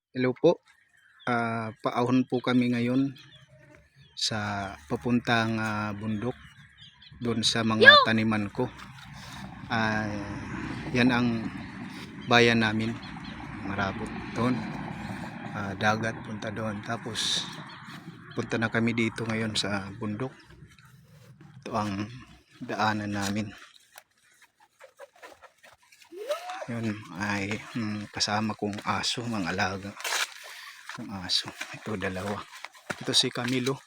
Hello po. Paahon po kami ngayon sa papuntang bundok doon sa mga taniman ko. Yan ang bayan namin, Marabot doon. Dagat punta doon. Tapos punta na kami dito ngayon sa bundok. Ito ang daanan namin. Yun ay kasama kong aso, mga alaga kong aso. Ito dalawa. Ito si Camilo.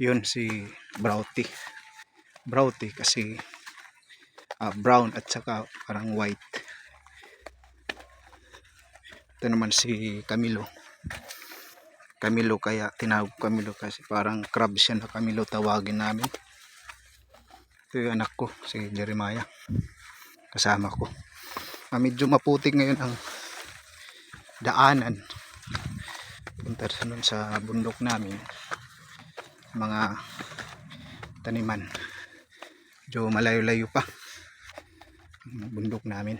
Yun si Browty kasi brown at saka parang white. Ito naman si Camilo, kaya tinawag Camilo kasi parang crab siya na Camilo tawagin namin. Ito yung anak ko, si Jeremiah, kasama ko. Medyo maputik ngayon ang daanan punta sa bundok namin, mga taniman. Medyo malayo-layo pa ang bundok namin.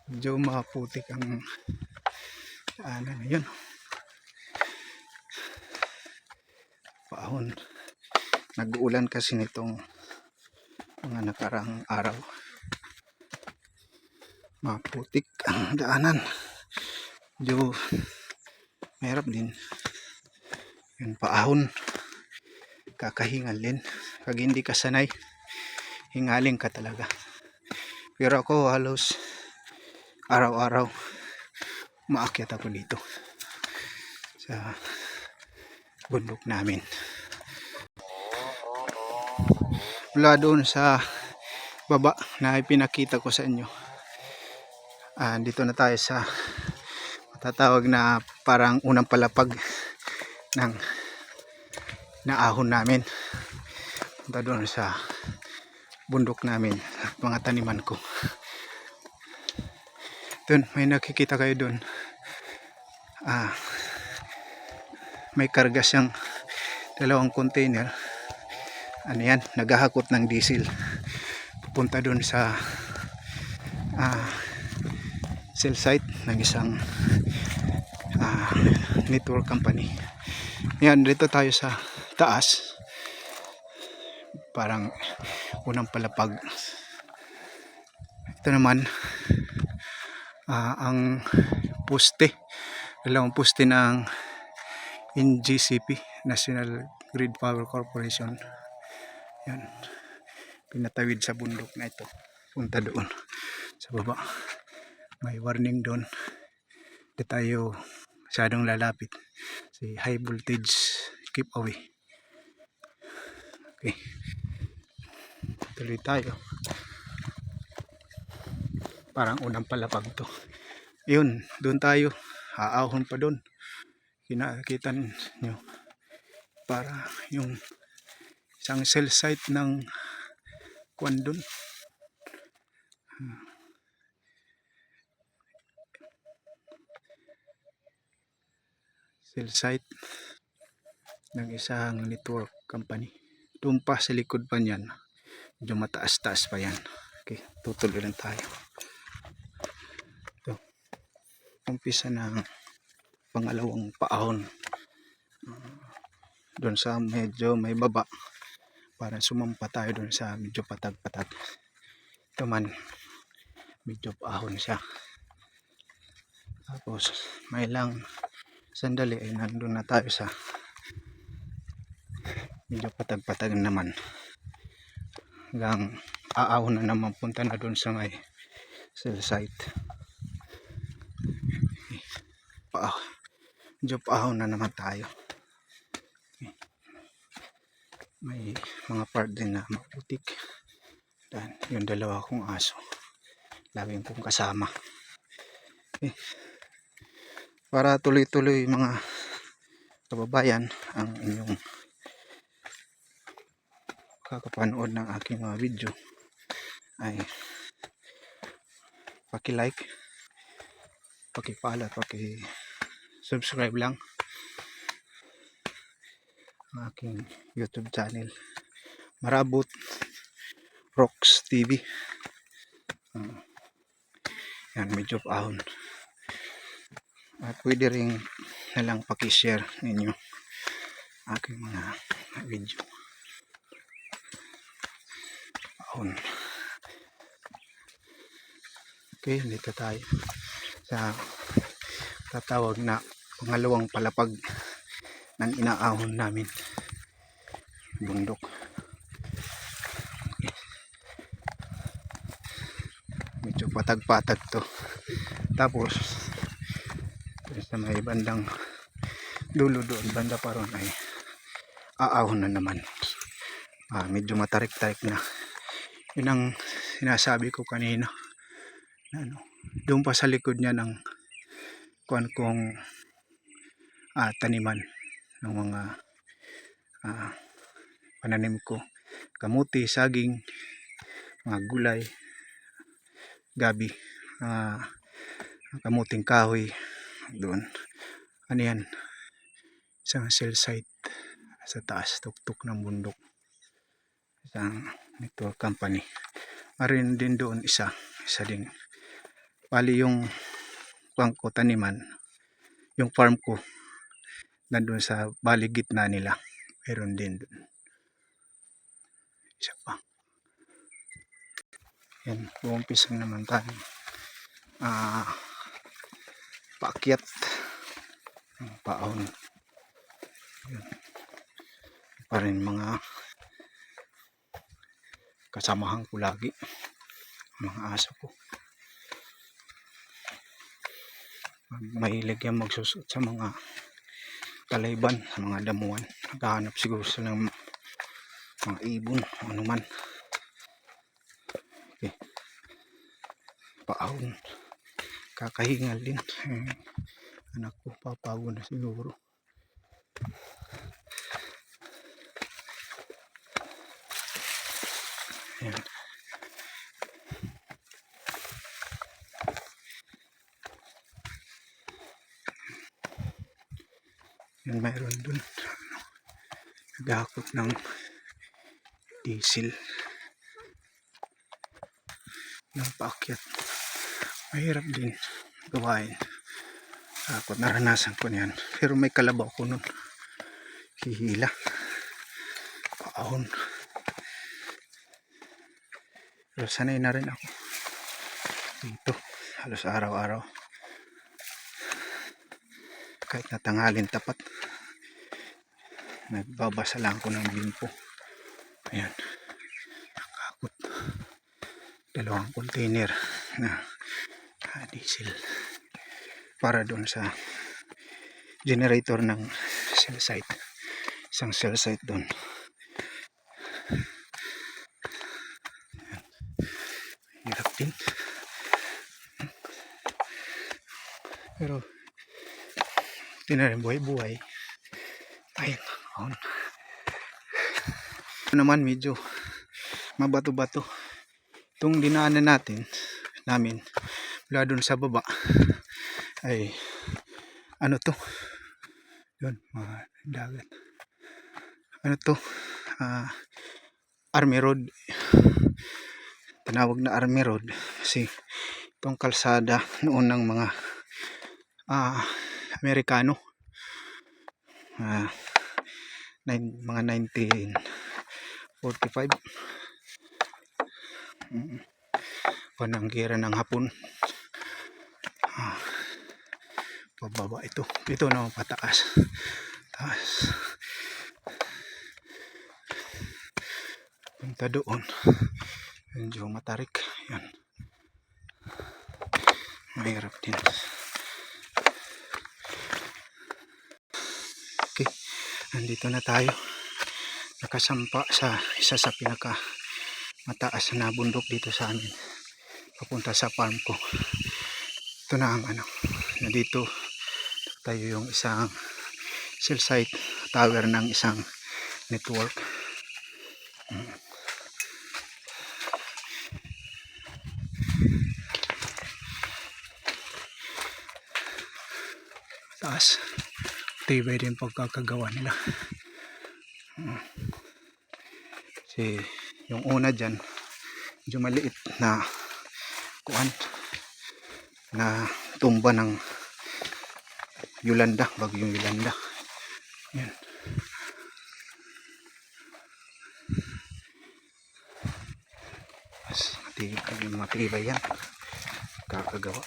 Medyo maputik ang daanan ngayon. Paahon. Nag-uulan kasi nitong mga nakarang araw. Maputik ang daanan. Medyo mahirap din. Yun, paahon. Kakahingal din. Pag hindi ka sanay, hingaling ka talaga. Pero ako halos araw-araw maakyat ako dito sa bundok namin. Mula doon sa baba na ipinakita ko sa inyo, dito na tayo sa matatawag na parang unang palapag ng naahon namin. Punta doon sa bundok namin, mga taniman ko. Doon may nakikita kayo doon, may karga siyang dalawang container. Ano yan, naghahakot ng diesel pupunta doon sa cell site ng isang network company. Yan, dito tayo sa taas, parang unang palapag. Ito naman ang poste, dalawang poste ng NGCP, National Grid Power Corporation. Yan, pinatawid sa bundok na ito, punta doon sa baba. May warning doon, hindi tayo masyadong lalapit. Si high voltage, keep away. Okay, tuloy tayo. Parang unang palapag to. Yun, doon tayo, aahon pa doon. Kinakita nyo, para yung isang cell site ng kuwan doon. Cell site ng isang network company. Doon pa sa likod pa niyan, medyo mataas-taas pa yan. Okay, tutuloy lang tayo. Ito, umpisa ng pangalawang paahon. Doon sa medyo may baba, para sumampa tayo doon sa medyo patag-patag. Ito man, medyo paahon siya. Tapos may lang sandali ay nandun na tayo sa medyo patag-patag naman. Hanggang aahon na naman, punta na doon sa may cell site. Medyo paahon na naman tayo. May mga part din na maputik. Dan yung dalawa kong aso, laging kong kasama. Okay, para tuloy-tuloy mga kababayan ang inyong kakapanood ng aking mga video, ay paki-like, paki-follow, paki-subscribe lang ang aking YouTube channel, Marabot Rocks TV. Yan, medyo paahon. pwede rin nalang pakishare ninyo aking mga video. Paon. Okay, dito tayo sa tatawag na pangalawang palapag ng inaahon namin bundok. Medyo patag-patag to. Tapos sa may bandang dulo doon, banda pa ron ay aahon na naman. Medyo matarik-tarik na. Yun ang sinasabi ko kanina. Doon pa sa likod niya ng kuan kong taniman ng mga pananim ko. Kamuti, saging, mga gulay, gabi, kamuting kahoy doon. Ano yan? Isang cell site sa taas, tuktok ng bundok. Isang network company. Marin din doon isa din. Bali yung pangko taniman, yung farm ko nandun sa bali gitna nila. Meron din doon. Isa pa. Yan, umpisa naman tayo. Paakyat. Paahon. Yan. Pa rin mga kasamahan ko lagi. Mga aso ko. Mahilig yan magsusot sa mga talayban, sa mga damuhan. Naghahanap siguro sila ng mga ibon, ano man. Okay. Paahon. Kakahingal din. Anak ko, papago na siguro. Ayan. Yan, mayroon dun. Naghahakot ng diesel. Yung paakyat. Mahirap din gawain. Ako, naranasan ko niyan. Pero may kalabaw ko nun. Hihila. Paahon. Pero sanay na rin ako. Dito. Halos araw-araw. Kahit na tanghalin tapat. Nagbabasa lang ko ng bimpo. Ayan. Nakakot. 2 container na diesel. Para doon sa generator ng cell site. Isang cell site doon. Hirap din. Pero tinarin buhay-buhay. Ayun. On. Naman medyo mabato-bato. Itong dinaanan namin mula doon sa baba ay ano to? Yun, mga dagat. Ano to? Army Road. Tinawag na Army Road kasi itong kalsada noon ng mga Amerikano. Mga 1945. Pananggira ng Hapon. Pababa ito. Ito naman pataas. Taas. Punta doon. Medyo matarik. Yan. Mahirap din. Okay. Nandito na tayo. Nakasampa sa isa sa pinaka mataas na bundok dito sa amin. Papunta sa farm ko. Ito na ang nandito tayo yung isang cell site tower ng isang network. Taas. Tibay din pagkakagawa nila. Kasi yung una dyan medyo maliit na kuan na tumba ng Yolanda, bagyong Yolanda. Yan. Mas matibay yan. Kakagawa.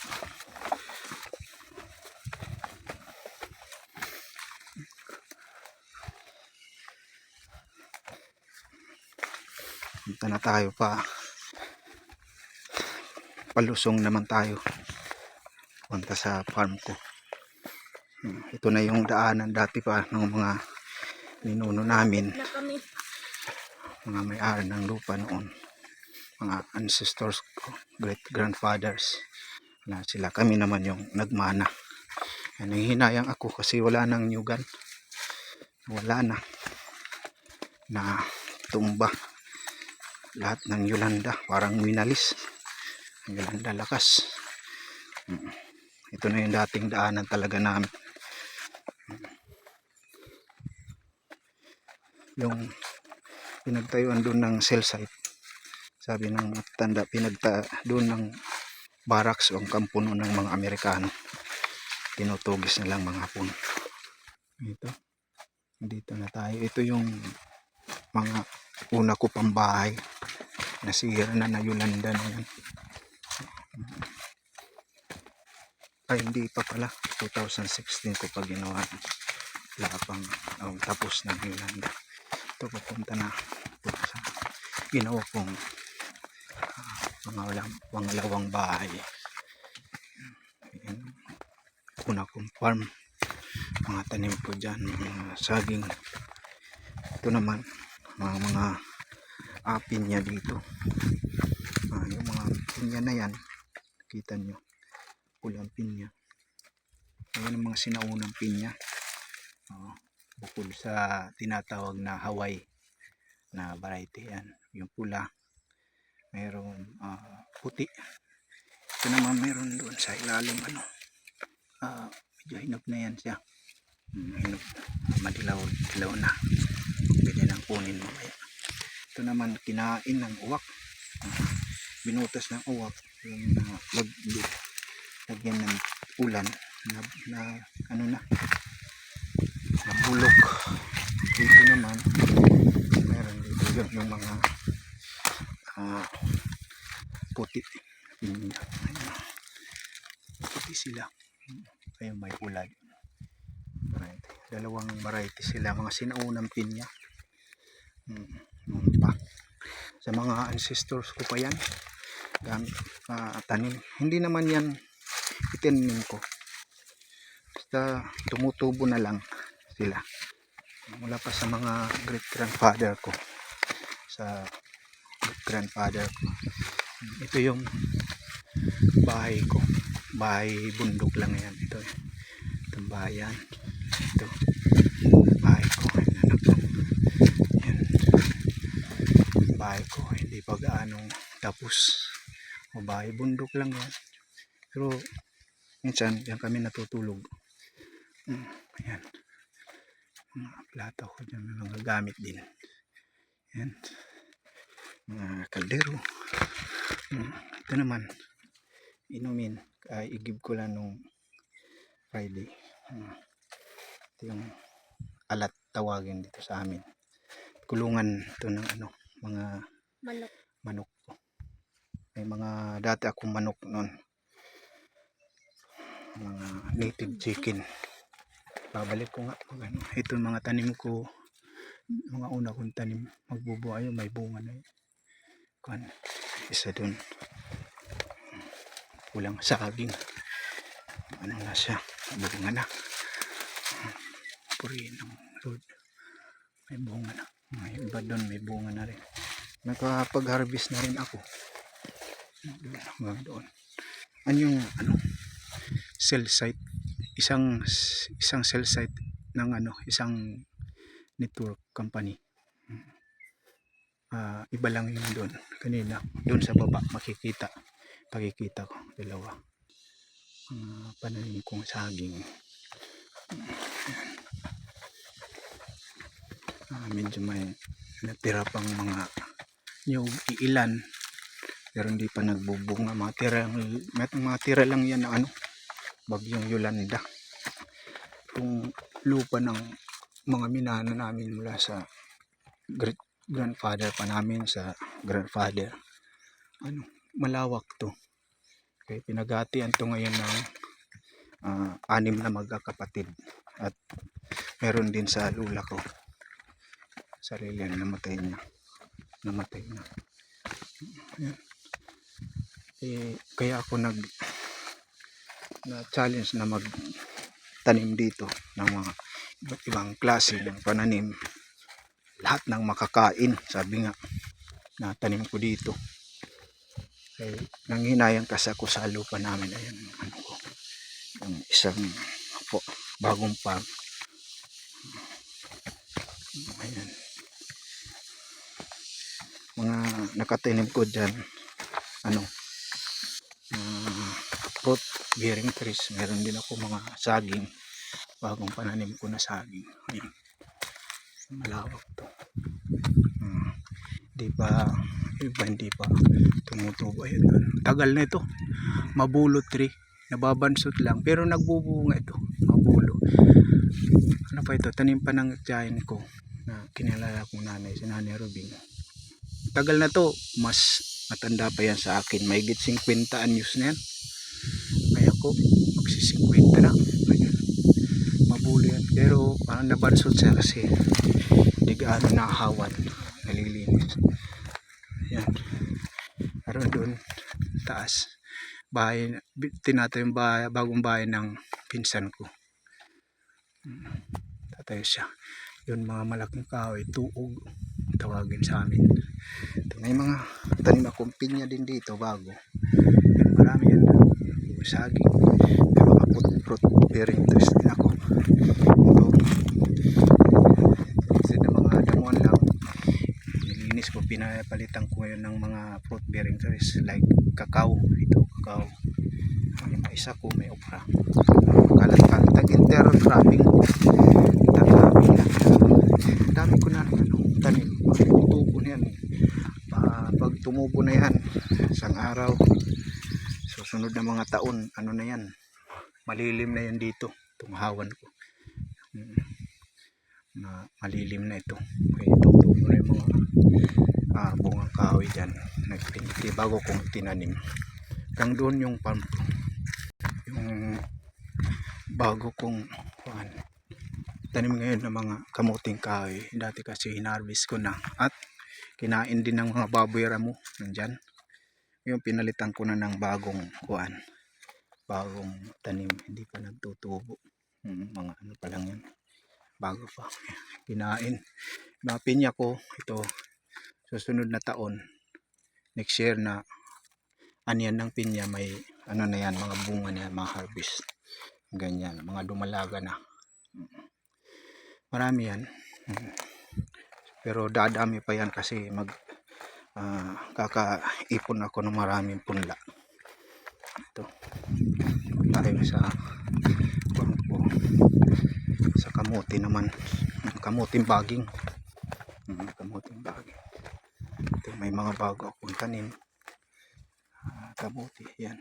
Punta na tayo pa. Palusong naman tayo. Punta sa farm ko. Ito na yung daanan dati pa ng mga ninuno namin. Mga may-ari ng lupa noon. Mga ancestors ko, great grandfathers. Na sila, kami naman yung nagmana. Hinayang ako kasi wala nang nyugan. Wala na. Na tumba. Lahat ng Yolanda, parang minalis. Ang Yolanda lakas. Ito na yung dating daanan talaga namin. Yung pinagtayuan doon ng cell site. Sabi ng tanda, doon ng barracks o ang kampo noon ng mga Amerikano. Tinutugis na lang mga Hapon. Ito. Dito na tayo. Ito yung mga una ko pang bahay. Nasira na Yolanda na yan. Ay, hindi pa pala. 2016 ko pa ginawa. Wala pang tapos ng Yolanda. Ito papunta na sa ginawa kong pangalawang bahay. Ayan. Una kong farm. Mga tanim ko dyan. Mga saging. Ito naman. Mga pinya dito. Yung mga pinya na yan. Kita nyo. Pulang pinya. Ayan ang mga sinaunang pinya. Bukod sa tinatawag na Hawaii na variety yan. Yung pula. Mayroon puti. Ito naman mayroon doon sa ilalim. Medyo hinog na yan siya. Hinog. Madilaw na. Pwede nang kunin mamaya. Ito naman kinain ng uwak. Binutas ng uwak. Yung lagyan ng ulan na bulok. Dito naman meron dito yung mga puti. Puti sila. Ayun, may pula. Dalawang variety sila. Mga sinaunang pinya. Sa mga ancestors ko pa yan. Tanim. Hindi naman yan itinanim ko. Basta tumutubo na lang sila. Mula pa sa mga great grandfather ko. Sa great grandfather ko. Ito yung bahay ko. Bahay bundok lang yan. Itong bayan. Ito. Bahay ko. Yan. Bahay ko. Hindi pa gaanong tapos. Bahay bundok lang yan. Pero minsan yan kami natutulog. Ayan. Mga plato ko dyan. Mga gamit din. Ayan. Mga kaldero. Ito naman. Inumin. I-give ko lang nung Friday. Ito yung alat tawagin dito sa amin. Kulungan ito ng mga manok. May mga dati akong manok noon. Mga native chicken. Babalik ko nga. Ito mga tanim ko. Mga una kong tanim. Magbubuo. Ayun, may bunga na yun. Isa dun. Kulang saging. Na siya. Bunga na. Purihin ng road. May bunga na. May iba dun. May bunga na rin. Nakapag-harvest na rin ako. Doon. Yung cell site, isang cell site ng isang network company. Iba lang yun doon. Kanina doon sa baba pakikita ko dalawa. Pananim kong saging. Medyo may natira pang mga yung ilan pero hindi pa nagbubunga. Mga tira lang yan na bagyong Yolanda. itong lupa ng mga minana namin mula sa great grandfather pa namin sa grandfather. Malawak to. Kaya pinagatian to ngayon ng 6 na magkakapatid. At meron din sa lula ko. Sarili na namatay na. Ayan. Kaya ako na challenge na magtanim dito ng mga iba't ibang klase ng pananim. Lahat ng makakain, sabi nga, na tanim ko dito. Ay nanghinayang kasi ako sa lupa namin. Ayan, yung isang bagong farm. Ayan. Mga nakatanim ko dyan, fruit bearing trees. Meron din ako mga saging, bagong pananim ko na saging. Ayan. Malawak to. Hindi pa tumutubo. Ayan. Tagal na ito. Mabulo tree. Nababansot lang. Pero nagbubunga ito. Mabulo. Ano pa ito? Tanim pa ng tiyahin ko na kinalala kong nanay, si Nanay Rubing. Tagal na to. Mas matanda pa yan sa akin. Mahigit 50 anyos na yan. Kaya ko magsi-50 na. Ayan. Mabulo yan. Pero parang nabansot siya kasi hindi gaano nakahawan. Nalilinis. Ayan. Pero doon taas, bahay, tinatayo yung bagong bahay ng pinsan ko. Tatayo siya. Yun, mga malaking kahoy, tuog, tawagin sa amin. Ito, may mga tanim akong pinya din dito bago. Marami yan. Saging. May mga fruit bearing trees din ako. Ito. Kasi na mga damon lang. Nilinis ko, pinapalitan ko ngayon ng mga fruit bearing trees like kakao. Ito, kakao. Yung isa ko may okra. Kalat-kalat. Tag-intercropping. Tag-cropping lang. Dami ko na tanim. Tubo na yan. Pag tumubo na yan, isang araw, susunod na mga taon, na yan, malilim na yan dito. Itong hawan ko. Malilim na ito. Kaya tutubo na yung mga bungang kahoy dyan. Nagpinti bago kong tinanim. Hanggang doon yung yung bago kong tanim ngayon ng mga kamuting kahoy. Dati kasi hinarvest ko na at kinain din ng mga baboy ramo nandyan. Yung pinalitan ko na ng bagong tanim, hindi pa nagtutubo. Mga pa lang yan, bago pa kinain. Mga pinya ko ito, susunod na taon, next year na anyan ng pinya, may na yan, mga bunga na yan, mga harvest, ganyan, mga dumalaga na. Marami yan. Pero dadami pa yan kasi kakaipon ako ng maraming punla. Ito tayo sa kamuti naman, kamuting baging. Kamuting baging. Ito, may mga bago akong tanim. Kamuti yan.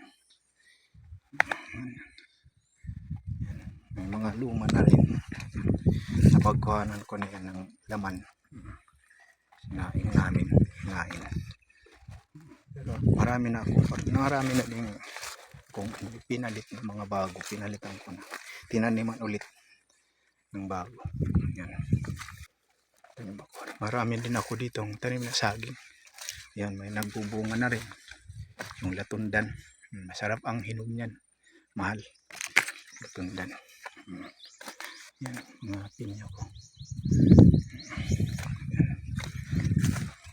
May mga luma na rin. Napagkuhanan ko na yan ng laman. Sinaing namin. Pero marami na din kung pinalit ng mga bago. Pinalitan ko na. Tinaniman ulit ng bago. Yan. Marami din ako dito ang tanim na saging. Yan, may nagbubunga na rin. Yung latundan. Masarap ang hinog niyan. Mahal. Latundan. Yan, mga pinya ko.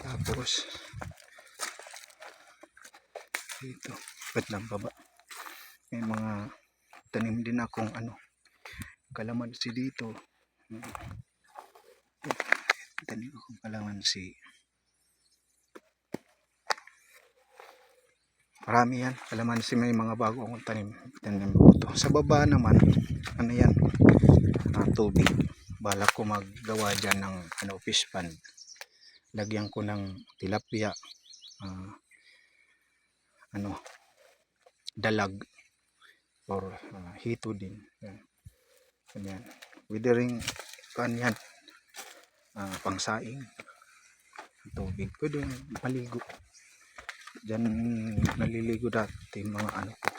Tapos dito, ng baba, may mga tanim din akong kalamansi dito. Tanim akong kalamansi. Marami yan, kalamansi, may mga bago akong tanim ko to. Sa baba naman, yan, tubig. Balak ko maggawa dyan ng fish pond. Lagyan ko ng tilapia, dalag or hito din. Yan. Ganyan. Pwede rin kanyan, pangsaing, tubig. Pwede maligo. Diyan naliligo dati mga ano ko,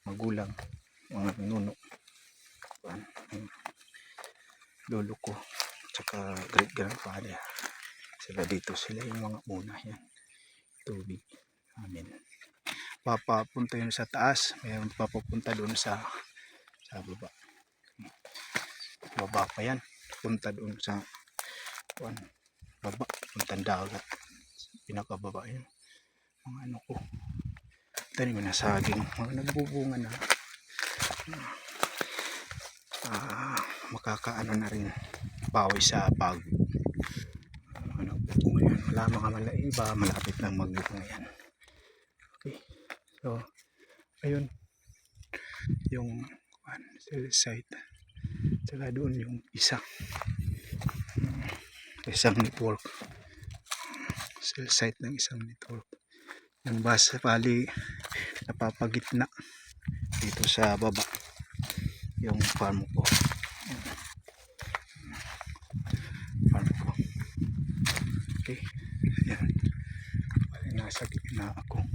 magulang, mga nuno. Yung lolo ko, tsaka great grandfather. Sila dito, sila yung mga una yan. Tubig amin. Papapunta yun sa taas, mayroon papapunta doon sa baba. Baba pa yan. Punta doon sa baba, puntang dagat. Pinakababa yun. Mga ano ko. Tanim na saging. Mga nagbubunga na. Makakaano na rin. Bawi sa pag. Ano po yan. Wala mga malaiba. Malapit lang magbunga yan. Okay. So, ayun. Yung cell site. Saka doon yung isang network. Cell site ng isang network. Yung bus bali napapagitna dito sa baba yung farm ko. Okay, yan, nasa gitna ako.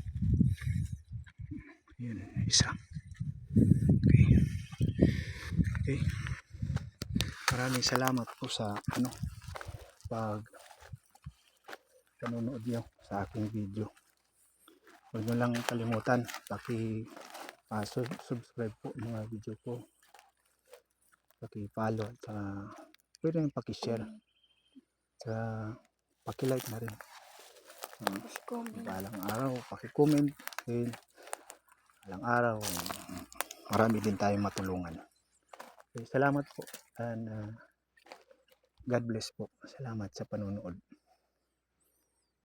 Yun isa. Okay, maraming salamat po sa pag panonood nyo sa aking video. Huwag nyo lang kalimutan subscribe po mga video ko, paki-follow at pwede rin paki-share sa paki-like na rin. Balang araw paki-comment din. Balang araw marami din tayong matulungan. Okay, salamat po and God bless po. Salamat sa panonood.